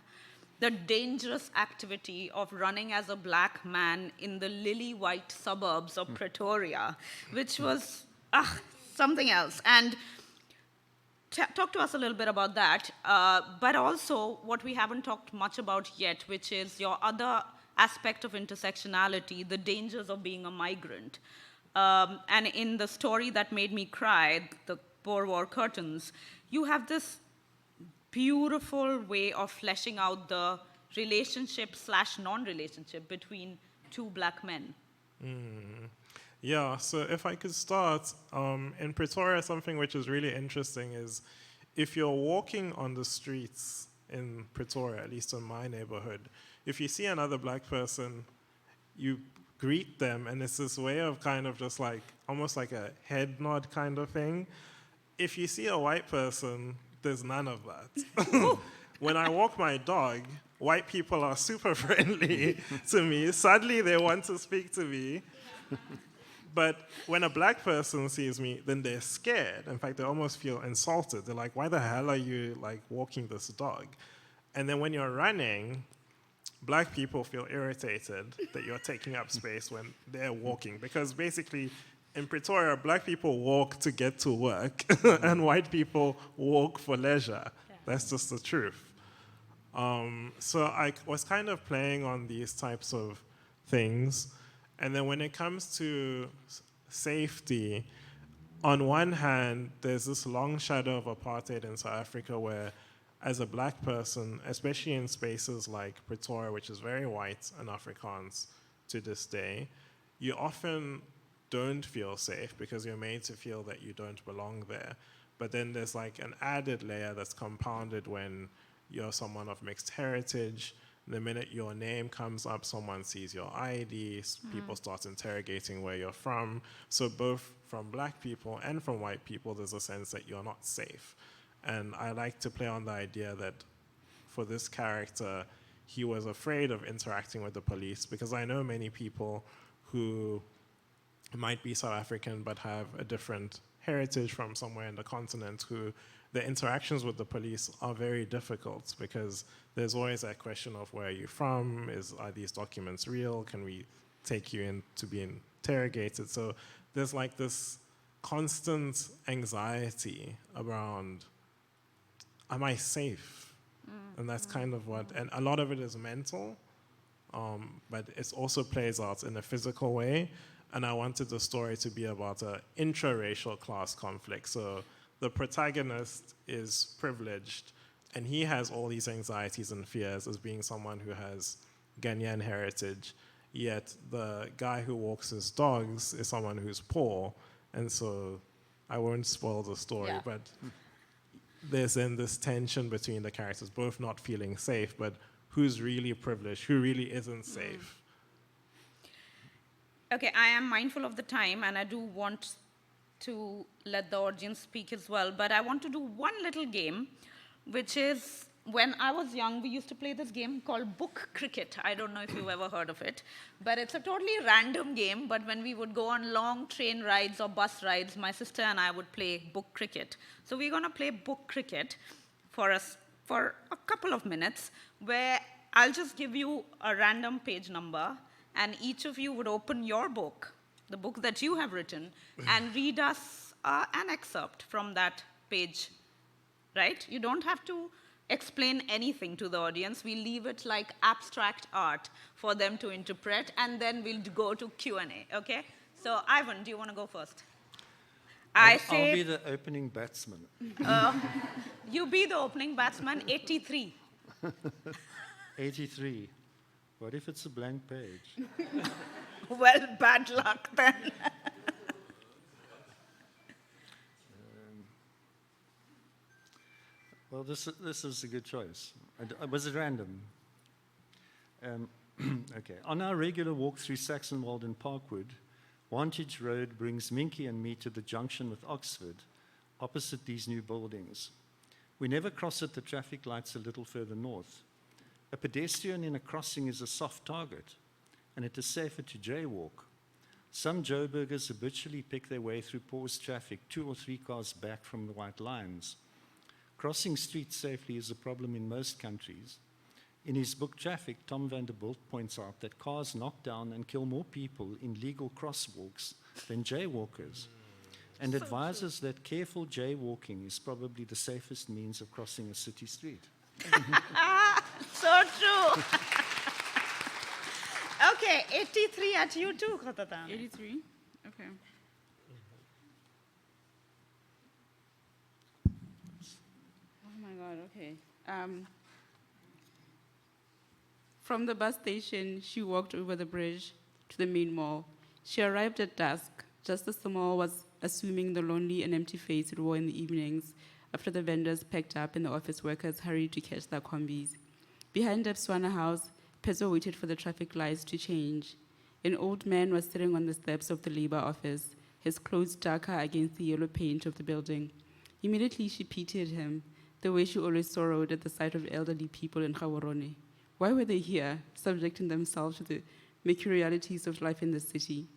the dangerous activity of running as a black man in the lily-white suburbs of Pretoria, which was something else. And talk to us a little bit about that, but also what we haven't talked much about yet, which is your other aspect of intersectionality, the dangers of being a migrant. And in the story that made me cry, the Boer War Curtains, you have this beautiful way of fleshing out the relationship/non-relationship between two black men. Yeah, so if I could start, in Pretoria, something which is really interesting is if you're walking on the streets in Pretoria, at least in my neighborhood, if you see another black person, you greet them, and it's this way of kind of just like, almost like a head nod kind of thing. If you see a white person, there's none of that. When I walk my dog, white people are super friendly to me. Sadly, they want to speak to me. But when a black person sees me, then they're scared. In fact, they almost feel insulted. They're like, why the hell are you like walking this dog? And then when you're running, black people feel irritated that you're taking up space when they're walking. Because basically, in Pretoria, black people walk to get to work, and white people walk for leisure. Yeah. That's just the truth. So I was kind of playing on these types of things. And then when it comes to safety, on one hand, there's this long shadow of apartheid in South Africa where, as a black person, especially in spaces like Pretoria, which is very white and Afrikaans to this day, you often don't feel safe because you're made to feel that you don't belong there. But then there's like an added layer that's compounded when you're someone of mixed heritage. The minute your name comes up, someone sees your ID, people start interrogating where you're from. So both from black people and from white people, there's a sense that you're not safe. And I like to play on the idea that for this character, he was afraid of interacting with the police, because I know many people who might be South African but have a different heritage from somewhere in the continent, who the interactions with the police are very difficult because there's always that question of where are you from, are these documents real, can we take you in to be interrogated? So there's like this constant anxiety around, am I safe? And that's kind of what, and a lot of it is mental, but it also plays out in a physical way. And I wanted the story to be about an intra-racial class conflict. So the protagonist is privileged And he has all these anxieties and fears as being someone who has Ghanaian heritage, yet the guy who walks his dogs is someone who's poor. And so I won't spoil the story, but there's then this tension between the characters, both not feeling safe, but who's really privileged, who really isn't safe. Okay, I am mindful of the time, and I do want to let the audience speak as well, but I want to do one little game, which is, when I was young, we used to play this game called book cricket. I don't know if you've ever heard of it, but it's a totally random game, but when we would go on long train rides or bus rides, my sister and I would play book cricket. So we're gonna play book cricket for a couple of minutes, where I'll just give you a random page number, and each of you would open your book, the book that you have written, and read us an excerpt from that page, right? You don't have to explain anything to the audience. We leave it like abstract art for them to interpret, and then we'll go to Q&A, okay? So, Ivan, do you want to go first? I'll be the opening batsman. You be the opening batsman, 83. 83. What if it's a blank page? Well, bad luck then. Well, this is a good choice. Was it random? Okay. On our regular walk through Saxonwold and Parkwood, Wantage Road brings Minky and me to the junction with Oxford, opposite these new buildings. We never cross at the traffic lights a little further north. A pedestrian in a crossing is a soft target, and it is safer to jaywalk. Some Joburgers habitually pick their way through paused traffic 2 or 3 cars back from the white lines. Crossing streets safely is a problem in most countries. In his book Traffic, Tom van der Bolt points out that cars knock down and kill more people in legal crosswalks than jaywalkers, and advises that careful jaywalking is probably the safest means of crossing a city street. So true. Okay, 83 at you too, Gothataone. 83? Okay. Oh my God, okay. From the bus station, she walked over the bridge to the main mall. She arrived at dusk, just as the mall was assuming the lonely and empty face it wore in the evenings after the vendors packed up and the office workers hurried to catch their combis. Behind Epswana House, Pezzo waited for the traffic lights to change. An old man was sitting on the steps of the labor office, his clothes darker against the yellow paint of the building. Immediately, she pitied him, the way she always sorrowed at the sight of elderly people in Gaborone. Why were they here, subjecting themselves to the mercurialities of life in the city?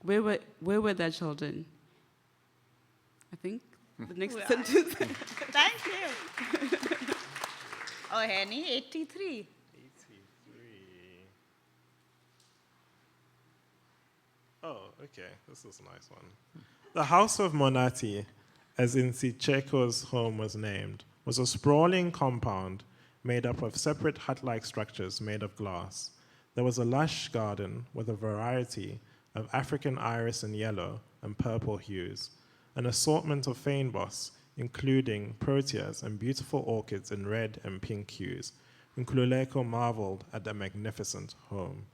Where were their children? I think the next sentence. Thank you. Ohene, 83. Oh, okay. This is a nice one. The House of Monati, as Nsicheko's home was named, was a sprawling compound made up of separate hut-like structures made of glass. There was a lush garden with a variety of African iris and yellow and purple hues, an assortment of fynbos, including proteas and beautiful orchids in red and pink hues. Nkululeko marveled at the magnificent home.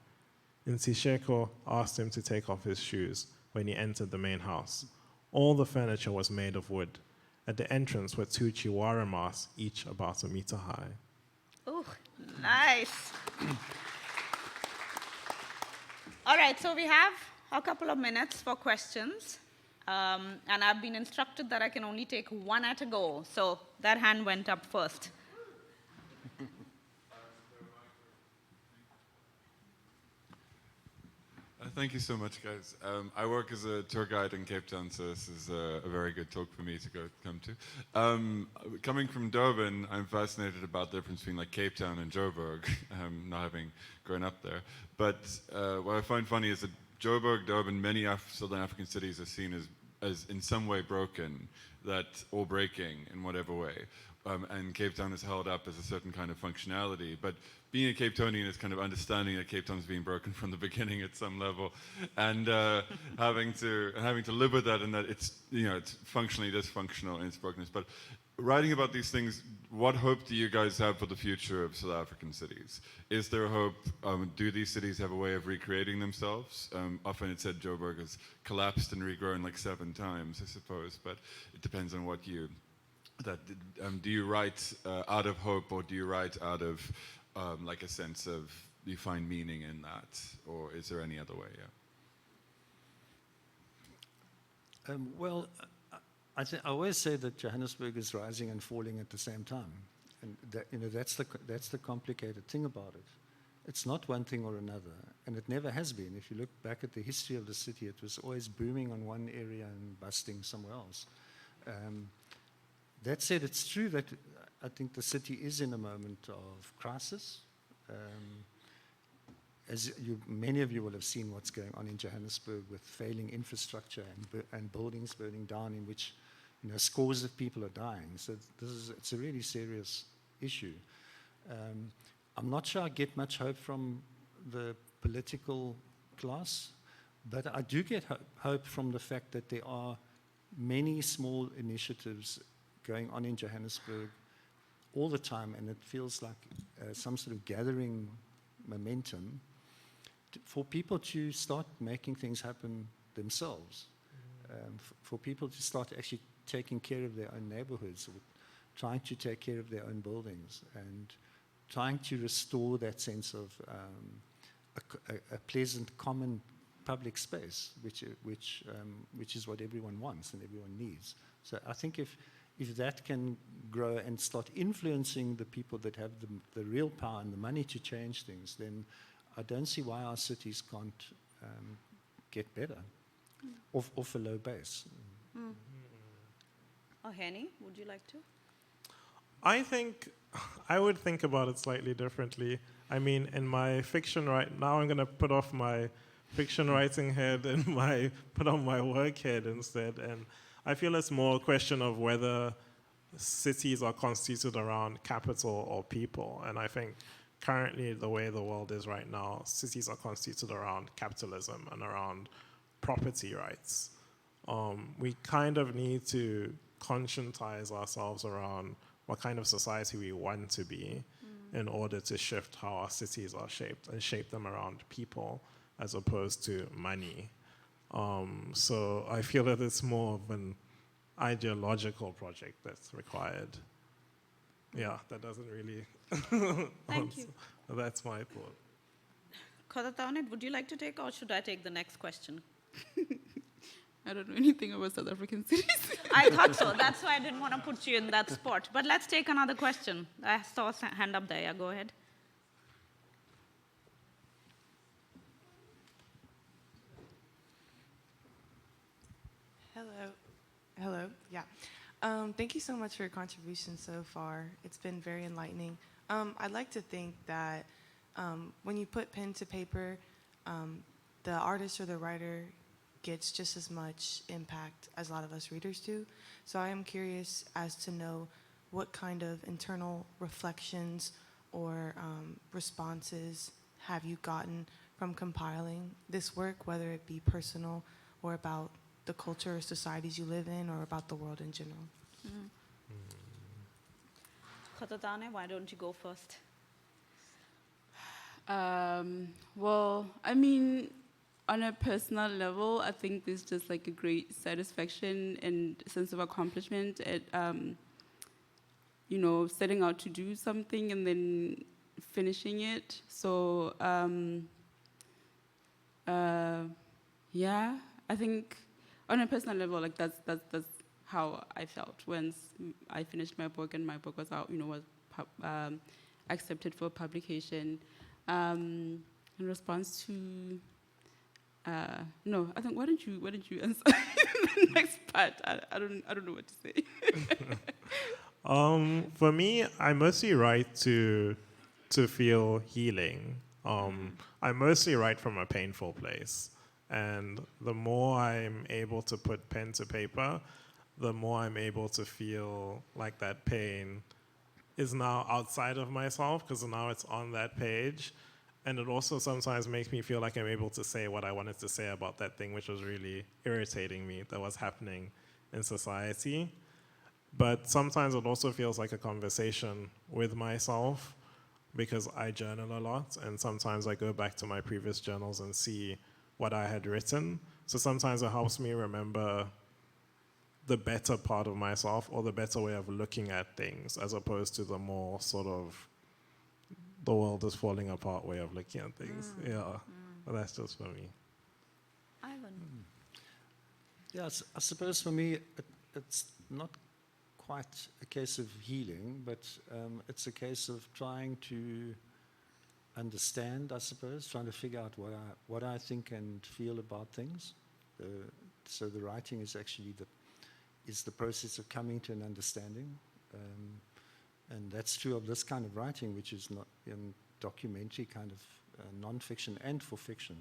Nsisheko asked him to take off his shoes when he entered the main house. All the furniture was made of wood. At the entrance were 2 chihuahua masks, each about 1 meter high. Oh, nice. All right, so we have a couple of minutes for questions. And I've been instructed that I can only take one at a go. So that hand went up first. Thank you so much, guys. I work as a tour guide in Cape Town, so this is a very good talk for me to come to. Coming from Durban, I'm fascinated about the difference between like Cape Town and Joburg, not having grown up there. But what I find funny is that Joburg, Durban, many Southern African cities are seen as in some way broken, or breaking in whatever way. and Cape Town is held up as a certain kind of functionality. But being a Cape Townian is kind of understanding that Cape Town is being broken from the beginning at some level, and having to live with that, and that it's it's functionally dysfunctional in its brokenness. But writing about these things, what hope do you guys have for the future of South African cities? Is there hope? Do these cities have a way of recreating themselves? Often it's said Joburg has collapsed and regrown like 7 times, I suppose, but it depends on what you... do you write out of hope, or do you write out of like a sense of you find meaning in that, or is there any other way? Yeah. Well, I always say that Johannesburg is rising and falling at the same time, and that's the complicated thing about it. It's not one thing or another, and it never has been. If you look back at the history of the city, it was always booming on one area and busting somewhere else. That said, it's true that I think the city is in a moment of crisis. Many of you will have seen what's going on in Johannesburg with failing infrastructure and buildings burning down, in which scores of people are dying. So it's a really serious issue. I'm not sure I get much hope from the political class, but I do get hope from the fact that there are many small initiatives going on in Johannesburg all the time, and it feels like some sort of gathering momentum for people to start making things happen themselves, for people to start actually taking care of their own neighborhoods, or trying to take care of their own buildings, and trying to restore that sense of a pleasant, common public space, which is what everyone wants and everyone needs. So I think if that can grow and start influencing the people that have the real power and the money to change things, then I don't see why our cities can't get better off a low base. Ohene, would you like to? I would think about it slightly differently. I mean, in my fiction right now, I'm going to put off my fiction writing head and put on my work head instead. And I feel it's more a question of whether cities are constituted around capital or people. And I think currently the way the world is right now, cities are constituted around capitalism and around property rights. We kind of need to conscientize ourselves around what kind of society we want to be in order to shift how our cities are shaped and shape them around people as opposed to money. So I feel that it's more of an ideological project that's required. Yeah, that doesn't really Thank you. That's my thought. Gothataone, would you like to take, or should I take the next question? I don't know anything about South African cities. I thought so. That's why I didn't want to put you in that spot. But let's take another question. I saw a hand up there. Yeah, go ahead. Hello. Yeah. Thank you so much for your contribution so far. It's been very enlightening. I'd like to think that when you put pen to paper, the artist or the writer gets just as much impact as a lot of us readers do. So I am curious as to know what kind of internal reflections or responses have you gotten from compiling this work, whether it be personal or about the culture or societies you live in, or about the world in general. Gothataone, why don't you go first? Well, I mean, on a personal level, I think there's just like a great satisfaction and sense of accomplishment at, setting out to do something and then finishing it. So, yeah, I think on a personal level, like that's how I felt once I finished my book and my book was out, was accepted for publication. In response to, no, I think why don't you answer the next part? I don't know what to say. For me, I mostly write to feel healing. I mostly write from a painful place. And the more I'm able to put pen to paper, the more I'm able to feel like that pain is now outside of myself, because now it's on that page. And it also sometimes makes me feel like I'm able to say what I wanted to say about that thing, which was really irritating me, that was happening in society. But sometimes it also feels like a conversation with myself, because I journal a lot, and sometimes I go back to my previous journals and see what I had written. So sometimes it helps me remember the better part of myself, or the better way of looking at things, as opposed to the more sort of the world is falling apart way of looking at things. Yeah, but that's just for me. Ivan. Yeah, I suppose for me, it's not quite a case of healing, but it's a case of trying to understand, I suppose, trying to figure out what I think and feel about things. So the writing is actually the process of coming to an understanding. And that's true of this kind of writing, which is not in documentary kind of non-fiction and for fiction.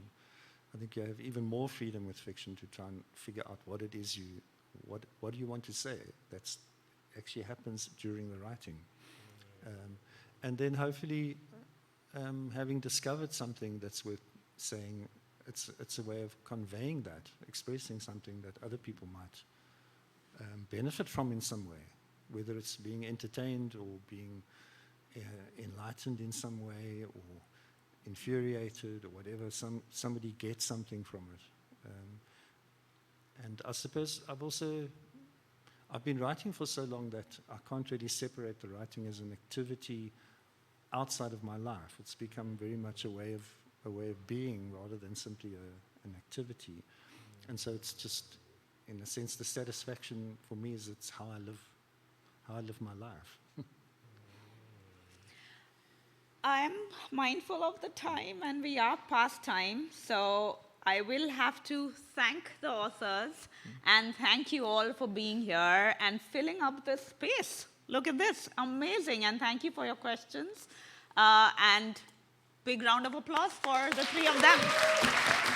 I think you have even more freedom with fiction to try and figure out what it is what do you want to say. That's actually happens during the writing. And then hopefully having discovered something that's worth saying, it's a way of conveying that, expressing something that other people might benefit from in some way, whether it's being entertained or being enlightened in some way or infuriated or whatever. Somebody gets something from it. And I suppose I've been writing for so long that I can't really separate the writing as an activity outside of my life. It's become very much a way of being rather than simply an activity. And so it's just, in a sense, the satisfaction for me is it's how I live my life. I'm mindful of the time, and we are past time, so I will have to thank the authors and thank you all for being here and filling up this space. Look at this, amazing, and thank you for your questions. And big round of applause for the three of them.